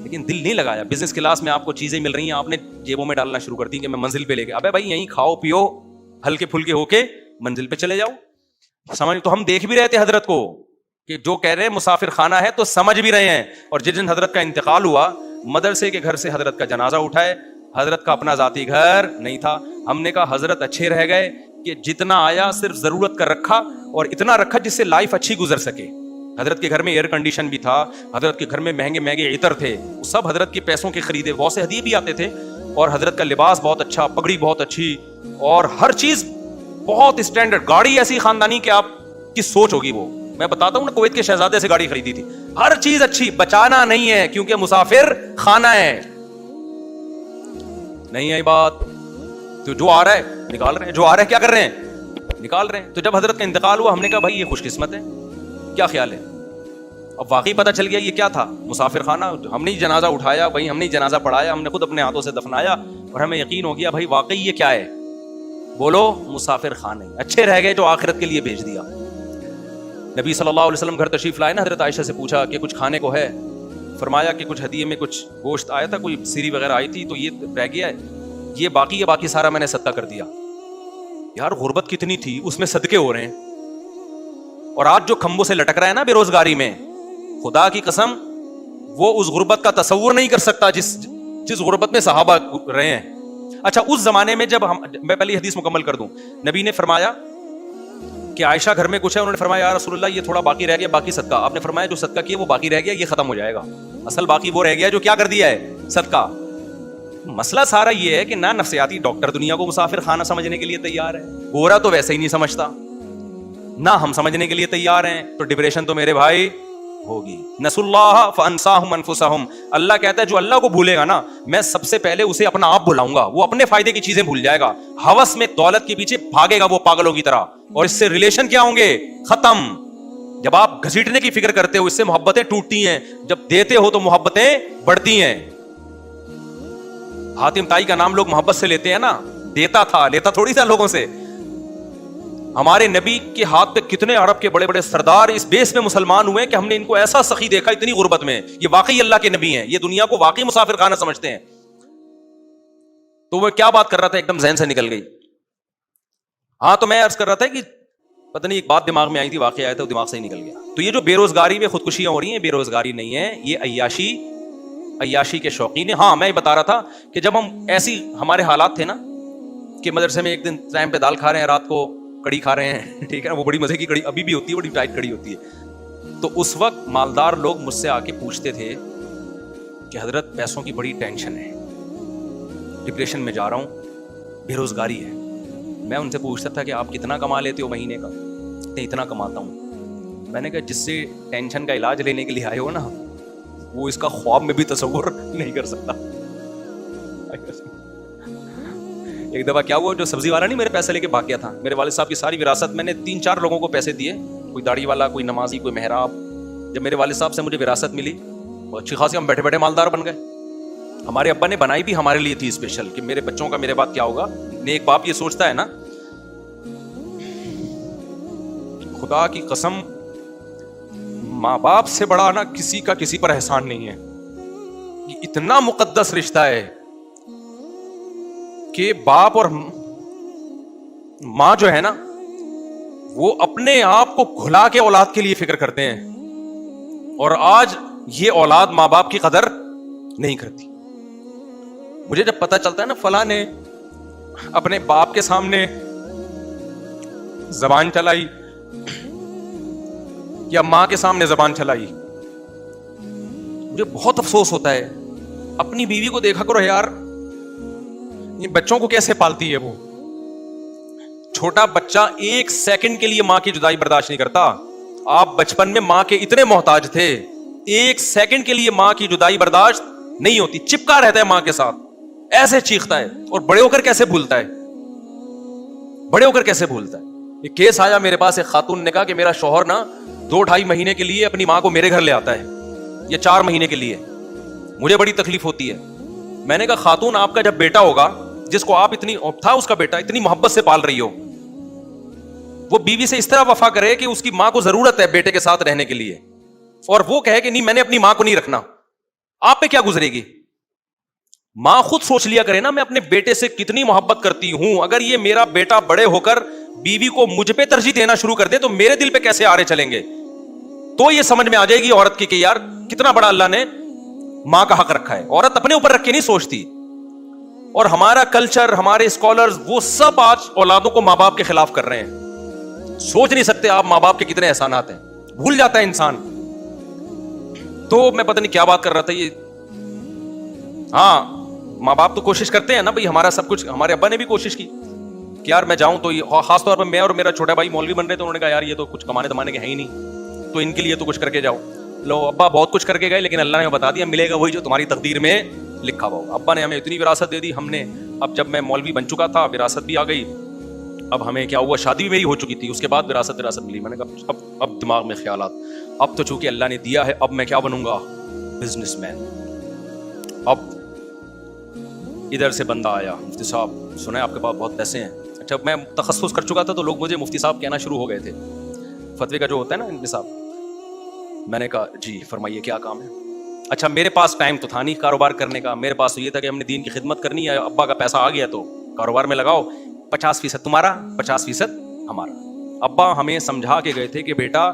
لیکن دل نہیں لگایا. بزنس کلاس میں آپ کو چیزیں مل رہی ہیں, آپ نے جیبوں میں ڈالنا شروع کر دی کہ میں منزل پہ لے کے, ابے بھائی یہیں کھاؤ پیو, ہلکے پھلکے ہو کے منزل پہ چلے جاؤ. سمجھ, تو ہم دیکھ بھی رہے تھے حضرت کو کہ جو کہہ رہے ہیں مسافر خانہ ہے تو سمجھ بھی رہے ہیں. اور جس دن حضرت کا انتقال ہوا, مدرسے کے گھر سے حضرت کا جنازہ اٹھائے, حضرت کا اپنا ذاتی گھر نہیں تھا. ہم نے کہا حضرت اچھے رہ گئے کہ جتنا آیا صرف ضرورت کا رکھا, اور اتنا رکھا جس سے لائف اچھی گزر سکے. حضرت کے گھر میں ایئر کنڈیشن بھی تھا, حضرت کے گھر میں مہنگے مہنگے عطر تھے, سب حضرت کے پیسوں کے خریدے, بہت سے ہدیے بھی آتے تھے, اور حضرت کا لباس بہت اچھا, پگڑی بہت اچھی, اور ہر چیز بہت اسٹینڈرڈ. گاڑی ایسی خاندانی کہ آپ کی سوچ ہوگی وہ میں بتاتا ہوں نا, کویت کے شہزادے سے گاڑی خریدی تھی, ہر چیز اچھی, بچانا نہیں ہے کیونکہ مسافر خانہ ہے. نہیں ہے بات, تو جو آ رہا ہے نکال رہے ہیں, جو آ رہا ہے کیا کر رہے ہیں, نکال رہے ہیں. تو جب حضرت کا انتقال ہوا, ہم نے کہا بھائی یہ خوش قسمت ہے, کیا خیال ہے؟ اب واقعی پتہ چل گیا یہ کیا تھا, مسافر خانہ. ہم نے جنازہ اٹھایا بھائی, ہم نے جنازہ پڑھایا, ہم نے خود اپنے ہاتھوں سے دفنایا, اور ہمیں یقین ہو گیا بھائی واقعی یہ کیا ہے, بولو مسافر خانہ. اچھے رہ گئے جو آخرت کے لیے بھیج دیا. نبی صلی اللہ علیہ وسلم گھر تشریف لائے نا, حضرت عائشہ سے پوچھا کہ کچھ کھانے کو ہے, فرمایا کہ کچھ ہدیے میں کچھ گوشت آیا تھا, کوئی سیری وغیرہ آئی تھی, تو یہ رہ گیا ہے, یہ باقی ہے, باقی سارا میں نے صدقہ کر دیا. یار غربت کتنی تھی, اس میں صدقے ہو رہے ہیں. اور آج جو کھمبوں سے لٹک رہا ہے نا بے روزگاری میں, خدا کی قسم وہ اس غربت کا تصور نہیں کر سکتا جس غربت میں صحابہ رہے ہیں. اچھا اس زمانے میں جب میں پہلی حدیث مکمل کر دوں, نبی نے فرمایا کہ عائشہ گھر میں کچھ ہے, انہوں نے فرمایا یا رسول اللہ یہ تھوڑا باقی رہ گیا, باقی صدقہ. آپ نے فرمایا جو صدقہ کیا وہ باقی رہ گیا, یہ ختم ہو جائے گا. اصل باقی وہ رہ گیا جو کیا کر دیا ہے, صدقہ. مسئلہ سارا یہ ہے کہ نہ نفسیاتی ڈاکٹر دنیا کو مسافر خانہ سمجھنے کے لیے تیار ہے, گورا تو ویسے ہی نہیں سمجھتا, نہ ہم سمجھنے کے لیے تیار ہیں, تو ڈپریشن تو میرے بھائی ہوگی. نسوا اللہ فانساہم انفسہم, اللہ کہتا ہے جو اللہ کو بھولے گا نا, میں سب سے پہلے اسے اپنا آپ بھلاؤں گا, وہ اپنے فائدے کی چیزیں بھول جائے گا, ہوس میں دولت کے پیچھے بھاگے گا وہ پاگلوں کی طرح, اور اس سے ریلیشن کیا ہوں گے, ختم. جب آپ گھسیٹنے کی فکر کرتے ہو اس سے محبتیں ٹوٹتی ہیں, جب دیتے ہو تو محبتیں بڑھتی ہیں. حاتم طائی کا نام لوگ محبت سے لیتے ہیں نا, دیتا تھا, لیتا تھوڑی تھا لوگوں سے. ہمارے نبی کے ہاتھ پہ کتنے عرب کے بڑے بڑے سردار اس بیس میں مسلمان ہوئے کہ ہم نے ان کو ایسا سخی دیکھا اتنی غربت میں, یہ واقعی اللہ کے نبی ہیں, یہ دنیا کو واقعی مسافر خانہ سمجھتے ہیں. تو وہ کیا بات کر رہا تھا, ایک دم ذہن سے نکل گئی. ہاں تو میں عرض کر رہا تھا کہ پتہ نہیں ایک بات دماغ میں آئی تھی, واقعہ آیا تھا, دماغ سے ہی نکل گیا. تو یہ جو بے روزگاری میں خودکشیاں ہو رہی ہیں, بے روزگاری نہیں ہے, یہ عیاشی کے شوقین ہیں. ہاں میں یہ بتا رہا تھا کہ جب ہم ایسی ہمارے حالات تھے نا کہ مدرسے میں ایک دن ٹائم پہ دال کھا رہے ہیں, رات کو کڑی کھا رہے ہیں, ٹھیک ہے نا, وہ بڑی مزے کی کڑی ابھی بھی ہوتی ہے, بڑی ٹائٹ کڑی ہوتی ہے. تو اس وقت مالدار لوگ مجھ سے آ کے پوچھتے تھے کہ حضرت پیسوں کی بڑی ٹینشن ہے, ڈپریشن میں جا رہا ہوں, بے روزگاری ہے. میں ان سے پوچھتا تھا کہ آپ کتنا کما لیتے ہو مہینے کا, اتنا کماتا ہوں. میں نے کہا جس سے ٹینشن کا علاج لینے کے لیے آئے ہو نا, وہ اس کا خواب میں بھی تصور نہیں کر سکتا. ایک دفعہ کیا ہوا, جو سبزی والا نہیں میرے پیسے لے کے بھاگ گیا تھا, میرے والد صاحب کی ساری وراثت میں نے 3-4 لوگوں کو پیسے دیے, کوئی داڑھی والا, کوئی نمازی, کوئی محراب. جب میرے والد صاحب سے مجھے وراثت ملی, اچھی خاصی ہم بیٹھے بیٹھے مالدار بن گئے. ہمارے ابا نے بنائی بھی ہمارے لیے تھی اسپیشل کہ میرے بچوں کا میرے بعد کیا ہوگا. نیک باپ یہ سوچتا ہے نا, خدا کی قسم ماں باپ سے بڑا نا کسی کا کسی پر احسان نہیں ہے. یہ اتنا مقدس رشتہ ہے کہ باپ اور ماں جو ہے نا وہ اپنے آپ کو کھلا کے اولاد کے لیے فکر کرتے ہیں, اور آج یہ اولاد ماں باپ کی قدر نہیں کرتی. مجھے جب پتہ چلتا ہے نا فلاں نے اپنے باپ کے سامنے زبان چلائی یا ماں کے سامنے زبان چلائی, مجھے بہت افسوس ہوتا ہے. اپنی بیوی کو دیکھا کرو یار, یہ بچوں کو کیسے پالتی ہے. وہ چھوٹا بچہ 1 سیکنڈ کے لیے ماں کی جدائی برداشت نہیں کرتا. آپ بچپن میں ماں کے اتنے محتاج تھے, 1 سیکنڈ کے لیے ماں کی جدائی برداشت نہیں ہوتی, چپکا رہتا ہے ماں کے ساتھ, ایسے چیختا ہے. اور بڑے ہو کر کیسے بھولتا ہے, بڑے ہو کر کیسے بھولتا ہے. ایک کیس آیا میرے پاس, ایک خاتون نے کہا کہ میرا شوہر نا 2-2.5 مہینے کے لیے اپنی ماں کو میرے گھر لے آتا ہے, یا 4 مہینے کے لیے, مجھے بڑی تکلیف ہوتی ہے. میں نے کہا خاتون آپ کا جب بیٹا ہوگا, جس کو آپ اتنی تھا اس کا بیٹا اتنی محبت سے پال رہی ہو, وہ بیوی سے اس طرح وفا کرے کہ اس کی ماں کو ضرورت ہے بیٹے کے ساتھ رہنے کے لیے, اور وہ کہے کہ نہیں میں نے اپنی ماں کو نہیں رکھنا, آپ پہ کیا گزرے گی. ماں خود سوچ لیا کرے نا میں اپنے بیٹے سے کتنی محبت کرتی ہوں. اگر یہ میرا بیٹا بڑے ہو کر بیوی کو مجھ پہ ترجیح دینا شروع کر دے تو میرے دل پہ کیسے آرے چلیں گے. تو یہ سمجھ میں آ جائے گی عورت کی کہ یار کتنا بڑا اللہ نے ماں کا حق رکھا ہے. عورت اپنے اوپر رکھ کے نہیں سوچتی. اور ہمارا کلچر, ہمارے اسکالرز, وہ سب آج اولادوں کو ماں باپ کے خلاف کر رہے ہیں. سوچ نہیں سکتے آپ ماں باپ کے کتنے احسانات ہیں, بھول جاتا ہے انسان. تو میں پتہ نہیں کیا بات کر رہا تھا یہ. ہاں ماں باپ تو کوشش کرتے ہیں نا بھائی, ہمارا سب کچھ, ہمارے ابا نے بھی کوشش کی کہ یار میں جاؤں تو, خاص طور پر میں اور میرا چھوٹا بھائی مولوی بن رہے تھے, انہوں نے کہا یار یہ تو کچھ کمانے دمانے کے ہیں ہی نہیں, تو ان کے لیے تو کچھ کر کے جاؤ. لو ابا بہت کچھ کر کے گئے, لیکن اللہ نے بتا دیا ملے گا وہی جو تمہاری تقدیر میں لکھا ہوا ہوگا. ابا نے ہمیں اتنی وراثت دے دی, ہم نے اب جب میں مولوی بن چکا تھا وراثت بھی آ گئی. اب ہمیں کیا ہوا, شادی بھی میری ہو چکی تھی, اس کے بعد وراثت ملی. میں نے کہا اب دماغ میں خیالات, اب تو چونکہ اللہ نے دیا ہے, اب میں کیا بنوں گا, بزنس مین. اب ادھر سے بندہ آیا, مفتی صاحب سنا ہے آپ کے پاس بہت پیسے ہیں. اچھا میں تخصص کر چکا تھا تو لوگ مجھے مفتی صاحب کہنا شروع ہو گئے تھے, فتوی کا جو ہوتا ہے نا انتصاب. میں نے کہا جی فرمائیے کیا کام ہے. اچھا میرے پاس ٹائم تو تھا نہیں کاروبار کرنے کا, میرے پاس تو یہ تھا کہ ہم نے دین کی خدمت کرنی ہے. ابا کا پیسہ آ گیا تو کاروبار میں لگاؤ, 50% تمہارا 50% ہمارا. ابا ہمیں سمجھا کے گئے تھے کہ بیٹا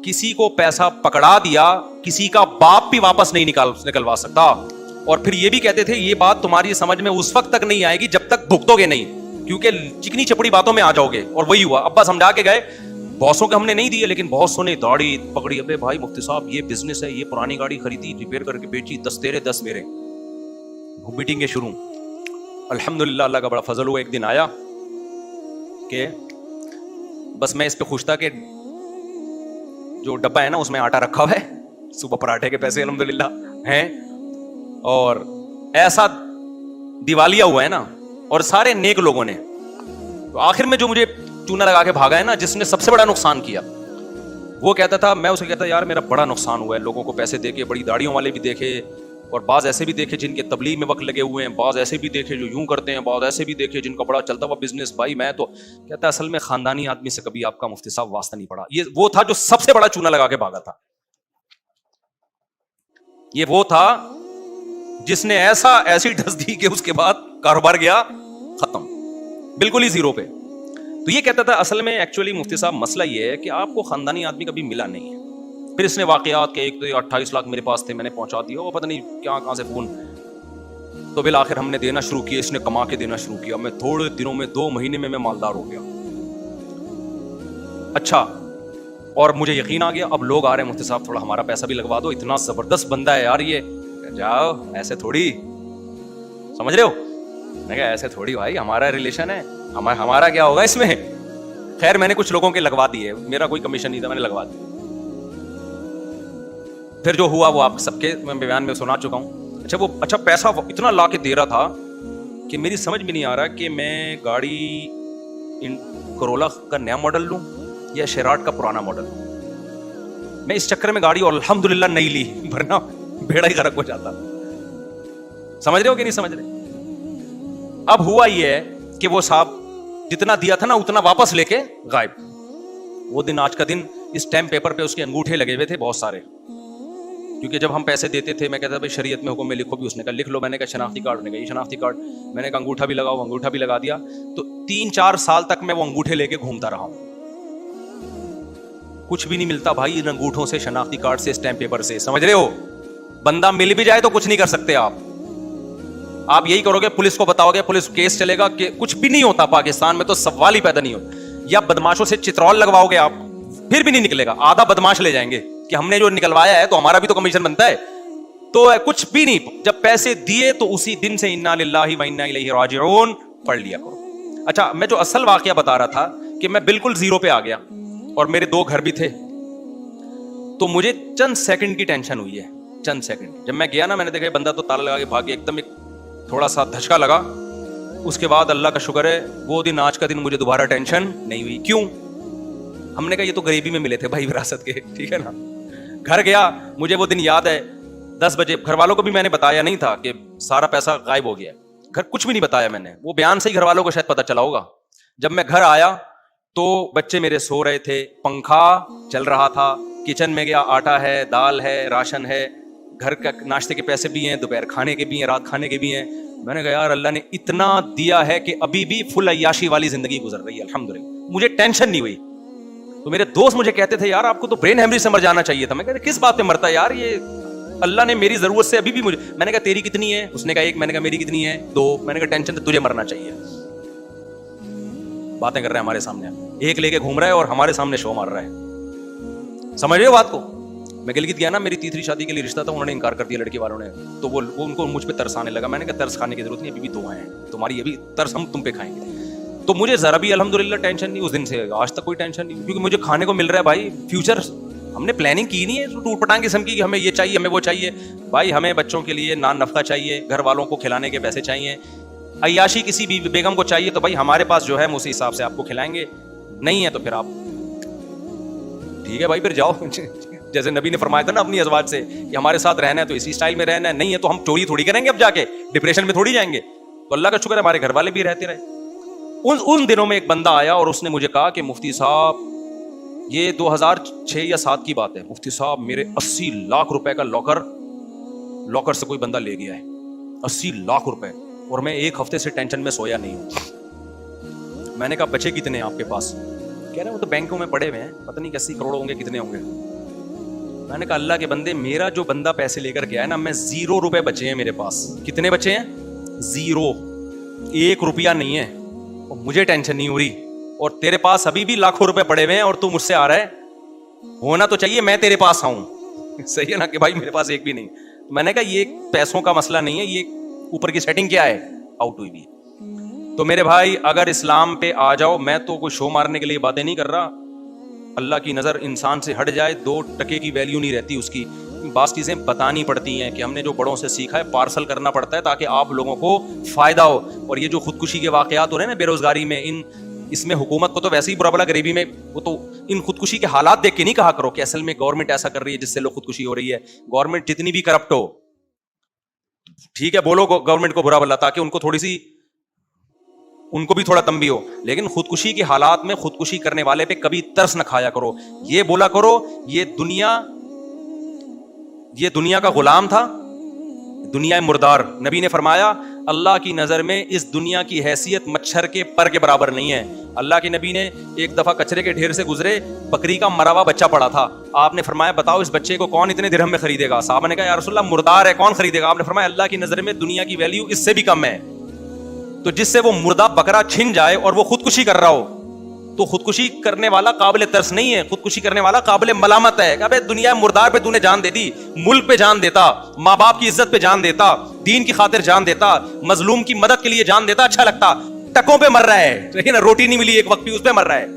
کسی کو پیسہ پکڑا دیا کسی کا باپ بھی واپس نہیں نکلوا سکتا. اور پھر یہ بھی کہتے تھے یہ بات تمہاری سمجھ میں اس وقت تک نہیں آئے گی جب تک بھگتو گے نہیں, کیونکہ چکنی چپڑی باتوں میں آ جاؤ گے. اور وہی ہوا, ابا سمجھا کے گئے. باسوں کے ہم نے نہیں دیے, لیکن بہت نے داڑھی پکڑی, ابے بھائی مفتی صاحب یہ بزنس ہے, یہ پرانی گاڑی خریدی ریپیئر کر کے بیچی, 10 تیرے 10 میرے, میٹنگیں شروع. الحمدللہ اللہ کا بڑا فضل ہوا. ایک دن آیا کہ بس میں اس پہ خوش تھا کہ جو ڈبہ ہے نا اس میں آٹا رکھا ہوا ہے, صبح پراٹھے کے پیسے الحمدللہ ہیں, اور ایسا دیوالیہ ہوا ہے نا, اور سارے نیک لوگوں نے. تو آخر میں جو مجھے چونا لگا کے بھاگا ہے نا, جس نے سب سے بڑا نقصان کیا, وہ کہتا تھا, میں اسے کہتا یار میرا بڑا نقصان ہوا ہے, لوگوں کو پیسے دے کے, بڑی داڑیوں والے بھی دیکھے, اور بعض ایسے بھی دیکھے جن کے تبلیغ میں وقت لگے ہوئے ہیں, بعض ایسے بھی دیکھے جو یوں کرتے ہیں, بعض ایسے بھی دیکھے جن کا بڑا چلتا ہوا بزنس. بھائی میں تو کہتا اصل میں خاندانی آدمی سے کبھی آپ کا مفتی صاحب واسطہ نہیں پڑا. یہ وہ تھا جو سب سے بڑا چونا لگا کے بھاگا تھا. یہ وہ تھا جس نے ایسی ڈس دی کہ اس کے بعد کاروبار گیا ختم, بالکل ہی زیرو پہ. تو یہ کہتا تھا اصل میں ایکچولی مفتی صاحب مسئلہ یہ ہے کہ آپ کو خاندانی آدمی کبھی ملا نہیں ہے. پھر اس نے واقعات کے 28 لاکھ میرے پاس تھے, میں نے پہنچا دیا, وہ پتہ نہیں کہاں سے فون. تو بالآخر ہم نے دینا شروع کیا, اس نے کما کے دینا شروع کیا. میں تھوڑے دنوں میں 2 مہینے میں مالدار ہو گیا. اچھا اور مجھے یقین آ گیا اب لوگ آ رہے ہیں مفتی صاحب تھوڑا ہمارا پیسہ بھی لگوا دو, اتنا زبردست بندہ ہے یار یہ. جاؤ ایسے تھوڑی, سمجھ رہے ہو. میں کہا ایسے تھوڑی بھائی, ہمارا ریلیشن ہے, ہمارا کیا ہوگا اس میں. خیر میں نے کچھ لوگوں کے لگوا دیے, میرا کوئی کمیشن نہیں تھا, میں نے لگوا دی. پھر جو ہوا وہ آپ سب کے میں بیان میں سنا چکا ہوں. اچھا پیسہ اتنا لا کے دے رہا تھا کہ میری سمجھ میں نہیں آ رہا کہ میں گاڑی کرولا کا نیا ماڈل لوں یا شیراٹ کا پرانا ماڈل لوں. میں اس چکر میں گاڑی اور الحمدللہ نہیں لی, ورنہ بھیڑا ہی غرق ہو جاتا. سمجھ رہے ہو کہ نہیں سمجھ رہے. اب ہوا یہ ہے کہ وہ صاحب جتنا دیا تھا نا اتنا واپس لے کے غائب. وہ دن آج کا دن, اس ٹائم پیپر پہ اس کے انگوٹھے لگے ہوئے تھے بہت سارے, کیونکہ جب ہم پیسے دیتے تھے میں کہتا بھائی شریعت میں حکم میں لکھو بھی, اس نے کہا لکھ لو. میں نے کہا شناختی کارڈ, نے کہا یہ شناختی کارڈ, میں نے کہا انگوٹھا بھی لگاؤ, انگوٹھا بھی لگا دیا. تو 3-4 سال تک میں وہ انگوٹھے لے کے گھومتا رہا ہوں. کچھ بھی نہیں ملتا بھائی ان انگوٹھوں سے, شناختی کارڈ سے, اسٹیمپ پیپر سے. سمجھ رہے ہو, بندہ مل بھی جائے تو کچھ نہیں کر سکتے آپ. آپ یہی کرو گے پولیس کو بتاؤ گے, پولیس کیس چلے گا, کہ کچھ بھی نہیں ہوتا پاکستان میں, تو سوال ہی پیدا نہیں ہوتا. یا بدماشوں سے چترول لگواؤ گے آپ, پھر بھی نہیں نکلے گا. آدھا بدماش لے جائیں گے کہ ہم نے جو نکلوایا ہے تو ہمارا بھی تو کمیشن بنتا ہے. تو کچھ بھی نہیں, جب پیسے دیے تو اسی دن سے انا للہ و انا الیہ راجعون پڑھ لیا کرو. اچھا میں جو اصل واقعہ بتا رہا تھا کہ میں بالکل زیرو پہ آ گیا, اور میرے 2 گھر بھی تھے. تو مجھے چند سیکنڈ کی ٹینشن ہوئی ہے, چند سیکنڈ. جب میں گیا نا, میں نے دیکھا بندہ تو تالا لگا کے بھاگ گیا, ایک دم تھوڑا سا دھچکا لگا. اس کے بعد اللہ کا شکر ہے وہ دن آج کا دن مجھے دوبارہ ٹینشن نہیں ہوئی. کیوں؟ ہم نے کہا یہ تو غریبی میں ملے تھے بھائی وراثت کے, ٹھیک ہے نا. گھر گیا, مجھے وہ دن یاد ہے 10 بجے. گھر والوں کو بھی میں نے بتایا نہیں تھا کہ سارا پیسہ غائب ہو گیا. گھر کچھ بھی نہیں بتایا میں نے, وہ بیان سے ہی گھر والوں کو شاید پتا چلا ہوگا. جب میں گھر آیا تو بچے میرے سو رہے تھے, پنکھا چل رہا تھا, کچن میں گیا, آٹا ہے, دال ہے, راشن ہے, گھر کا ناشتے کے پیسے بھی ہیں, دوپہر کھانے کے بھی ہیں, رات کھانے کے بھی ہیں. میں نے کہا یار اللہ نے اتنا دیا ہے کہ ابھی بھی فل عیاشی والی زندگی گزر رہی ہے الحمدللہ, مجھے ٹینشن نہیں ہوئی. تو میرے دوست مجھے کہتے تھے یار آپ کو تو برین ہیمریج سے مر جانا چاہیے تھا. میں کہتا کس بات پہ مرتا ہے یار, یہ اللہ نے میری ضرورت سے ابھی بھی مجھے. میں نے کہا تیری کتنی ہے, اس نے کہا 1, میں نے کہا میری کتنی ہے 2. میں نے کہا ٹینشن تو تجھے مرنا چاہیے. باتیں کر رہے ہیں ہمارے سامنے, 1 لے کے گھوم رہا ہے اور ہمارے سامنے شو مار رہا ہے. سمجھ رہے ہو بات کو. میں گلگت گیا نا, میری تیسری شادی کے لیے رشتہ تھا, انہوں نے انکار کر دیا لڑکی والوں نے. تو وہ ان کو مجھ پہ ترس آنے لگا. میں نے کہا ترس کھانے کی ضرورت نہیں, ابھی بھی 2 ہیں تمہاری, ابھی ترس ہم تم پہ کھائیں گے. تو مجھے ذرا بھی الحمدللہ ٹینشن نہیں, اس دن سے آج تک کوئی ٹینشن نہیں, کیونکہ مجھے کھانے کو مل رہا ہے بھائی. فیوچر ہم نے پلاننگ کی نہیں ہے ٹوٹ پٹانگ قسم کی کہ ہمیں یہ چاہیے ہمیں وہ چاہیے. بھائی ہمیں بچوں کے لیے نان نفقہ چاہیے, گھر والوں کو کھلانے کے پیسے چاہیے, عیاشی کسی بھی بیگم کو چاہیے تو بھائی ہمارے پاس جو ہے ہم اسی حساب سے آپ کو کھلائیں گے, نہیں ہے تو پھر آپ ٹھیک ہے بھائی پھر جاؤ. جیسے نبی نے فرمایا تھا نا اپنی ازواج سے کہ ہمارے ساتھ رہنا ہے تو اسی اسٹائل میں رہنا ہے, نہیں ہے تو ہم چوری تھوڑی کریں گے, اب جا کے ڈپریشن میں تھوڑی جائیں گے. تو اللہ کا شکر ہے ہمارے گھر والے بھی رہتے رہے. ان دنوں میں ایک بندہ آیا اور اس نے مجھے کہا کہ مفتی صاحب, یہ 2006 یا 2007 کی بات ہے, مفتی صاحب میرے 80 لاکھ روپے کا لاکر سے کوئی بندہ لے گیا ہے, 80 لاکھ روپے, اور میں ایک ہفتے سے ٹینشن میں سویا نہیں ہوں. میں نے کہا بچے کتنے ہیں آپ کے پاس؟ کہہ رہے ہیں وہ تو بینکوں میں پڑے ہوئے ہیں, پتہ نہیں 80 کروڑ ہوں گے کتنے ہوں گے. میں نے کہا اللہ کے بندے, میرا جو بندہ پیسے لے کر گیا ہے نا, میں 0 روپے بچے ہیں میرے پاس. کتنے بچے ہیں؟ 0, 1 روپیہ نہیں ہے, اور مجھے ٹینشن نہیں ہو رہی, اور تیرے پاس ابھی بھی لاکھوں روپے پڑے ہوئے ہیں اور تو مجھ سے آ رہا ہے. ہونا تو چاہیے میں تیرے پاس آؤں, صحیح ہے نا, کہ بھائی میرے پاس ایک بھی نہیں. میں نے کہا یہ پیسوں کا مسئلہ نہیں ہے, یہ اوپر کی سیٹنگ کیا ہے, آؤٹ ہوئی بھی. تو میرے بھائی اگر اسلام پہ آ جاؤ, میں تو کوئی شو مارنے کے لیے باتیں نہیں کر رہا. اللہ کی نظر انسان سے ہٹ جائے 2 ٹکے کی ویلیو نہیں رہتی اس کی. بعض چیزیں بتانی پڑتی ہیں کہ ہم نے جو بڑوں سے سیکھا ہے پارسل کرنا پڑتا ہے تاکہ آپ لوگوں کو فائدہ ہو. اور یہ جو خودکشی کے واقعات ہو رہے ہیں نا بے روزگاری میں, اس میں حکومت کو تو ویسے ہی برا بلا غریبی میں, وہ تو ان خودکشی کے حالات دیکھ کے نہیں کہا کرو کہ اصل میں گورنمنٹ ایسا کر رہی ہے جس سے لوگ خودکشی ہو رہی ہے. گورنمنٹ جتنی بھی کرپٹ ہو, ٹھیک ہے بولو گورنمنٹ کو برا بلا تاکہ ان کو بھی تھوڑا تنبیہ ہو, لیکن خودکشی کے حالات میں خودکشی کرنے والے پہ کبھی ترس نہ کھایا کرو. یہ بولا کرو یہ دنیا کا غلام تھا, دنیا مردار. نبی نے فرمایا اللہ کی نظر میں اس دنیا کی حیثیت مچھر کے پر کے برابر نہیں ہے. اللہ کے نبی نے ایک دفعہ کچرے کے ڈھیر سے گزرے, بکری کا مرا ہوا بچہ پڑا تھا. آپ نے فرمایا بتاؤ اس بچے کو کون اتنے درہم میں خریدے گا؟ صحابہ نے کہا یا رسول اللہ مردار ہے, کون خریدے گا؟ آپ نے فرمایا اللہ کی نظر میں دنیا کی ویلیو اس سے بھی کم ہے. تو جس سے وہ مردہ بکرا چھن جائے اور وہ خودکشی کر رہا ہو تو خودکشی کرنے والا قابل ترس نہیں ہے, خودکشی کرنے والا قابل ملامت ہے. ابے دنیا مردار پہ تو نے جان دے دی, ملک پہ جان دیتا, ماں باپ کی عزت پہ جان دیتا, دین کی خاطر جان دیتا, مظلوم کی مدد کے لیے جان دیتا, اچھا لگتا. ٹکوں پہ مر رہا ہے, لیکن روٹی نہیں ملی ایک وقت بھی, اس پہ مر رہا ہے.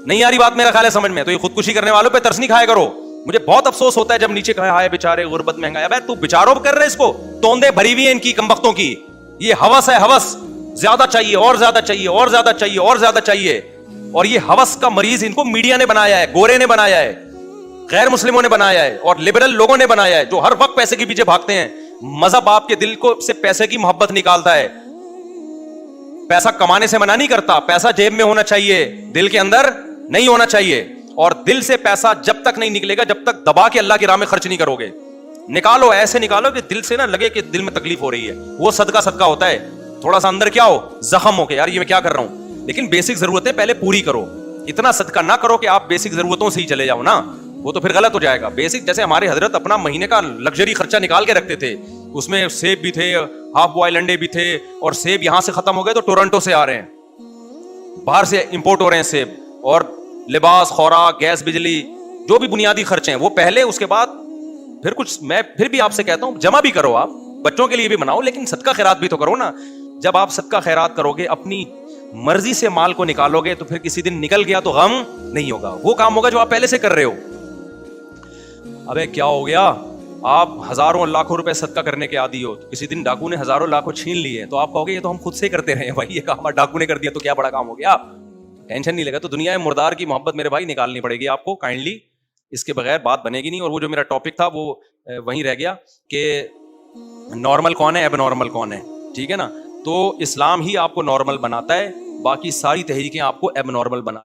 نہیں آ رہی بات میرا خیال ہے سمجھ میں؟ تو یہ خودکشی کرنے والوں پہ ترس نہیں کھایا کرو. مجھے بہت افسوس ہوتا ہے جب نیچے کہا ہائے بیچارے غربت مہنگائی. ابے تو بیچاروں کر رہے اس کو, توندے بھری ہوئی ہیں ان کی کمبختوں کی. یہ ہوس ہے, ہوس, زیادہ چاہیے اور زیادہ چاہیے اور زیادہ چاہیے اور زیادہ چاہیے. اور یہ ہوس کا مریض ان کو میڈیا نے بنایا ہے, گورے نے بنایا ہے, غیر مسلموں نے بنایا ہے, اور لبرل لوگوں نے بنایا ہے جو ہر وقت پیسے کے پیچھے بھاگتے ہیں. مذہب آپ کے دل کو سے پیسے کی محبت نکالتا ہے. پیسہ کمانے سے منع نہیں کرتا, پیسہ جیب میں ہونا چاہیے, دل کے اندر نہیں ہونا چاہیے. اور دل سے پیسہ جب تک نہیں نکلے گا جب تک دبا کے اللہ کی راہ میں خرچ نہیں کرو گے. نکالو, ایسے نکالو کہ دل سے نہ لگے کہ دل میں تکلیف ہو رہی ہے. وہ صدقہ ہوتا ہے, تھوڑا سا اندر کیا ہو, زخم ہو کے یار یہ میں کیا کر رہا ہوں. لیکن بیسک ضرورتیں پہلے پوری کرو. اتنا صدقہ نہ کرو کہ آپ بیسک ضرورتوں سے ہی چلے جاؤ نا, وہ تو پھر غلط ہو جائے گا. بیسک جیسے ہمارے حضرت اپنا مہینے کا لگژری خرچہ نکال کے رکھتے تھے, اس میں سیب بھی تھے, ہاف بوائل انڈے بھی تھے, اور سیب یہاں سے ختم ہو گئے تو ٹورنٹو سے آ رہے ہیں, باہر سے امپورٹ ہو رہے ہیں سیب. اور لباس, خوراک, گیس, بجلی, جو بھی بنیادی خرچے ہیں وہ پہلے, اس کے بعد پھر کچھ. میں پھر بھی آپ سے کہتا ہوں جمع بھی کرو, آپ بچوں کے لیے بھی بناؤ, لیکن صدقہ خیرات بھی تو کرو نا. جب آپ صدقہ خیرات کرو گے, اپنی مرضی سے مال کو نکالو گے, تو پھر کسی دن نکل گیا تو غم نہیں ہوگا. وہ کام ہوگا جو آپ پہلے سے کر رہے ہو. ابے کیا ہو گیا, آپ ہزاروں لاکھوں روپے صدقہ کرنے کے عادی ہو, کسی دن ڈاکو نے ہزاروں لاکھوں چھین لیے تو آپ کہو گے یہ تو ہم خود سے کرتے رہے ہیں. بھائی یہ کام ڈاکو نے کر دیا تو کیا بڑا کام ہو گیا, ٹینشن نہیں لگا. تو دنیا میں مردار کی محبت میرے بھائی نکالنی پڑے گی آپ کو کائنڈلی, اس کے بغیر بات بنے گی نہیں. اور وہ جو میرا ٹاپک تھا وہ وہیں رہ گیا کہ نارمل کون ہے, ایب نارمل کون ہے, ٹھیک ہے نا. تو اسلام ہی آپ کو نارمل بناتا ہے, باقی ساری تحریکیں آپ کو ایب نارمل بنا